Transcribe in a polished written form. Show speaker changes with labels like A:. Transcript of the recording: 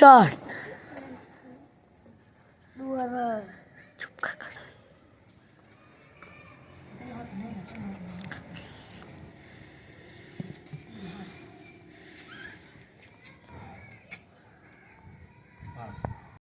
A: चार